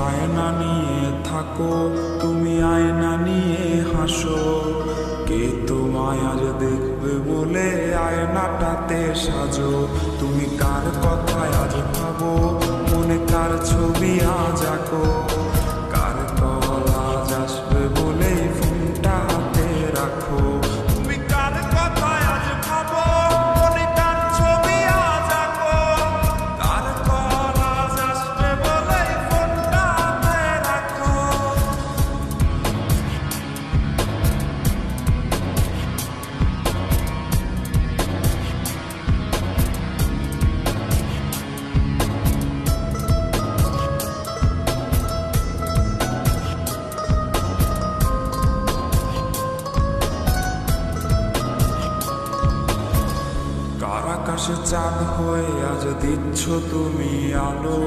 আয়না নিয়ে থাকো, তুমি আয়না নিয়ে হাসো। কে তোমায় আজ দেখবে বলে আয়নাটাতে সাজো। তুমি কার কথায় আজ ভাবো, মনে কার ছবি আজ আঁকো। কার কল আজ আসবে বলে ফোনটা হাতে রাখো। তুমি কার কথায় আজ ভাবো, মনে কার ছবি আজ আঁকো। কার কল আজ আসবে বলে ফোনটা হাতে রাখো। কার আকাশে চাঁদ হয়ে আজ দিচ্ছ তুমি আলো।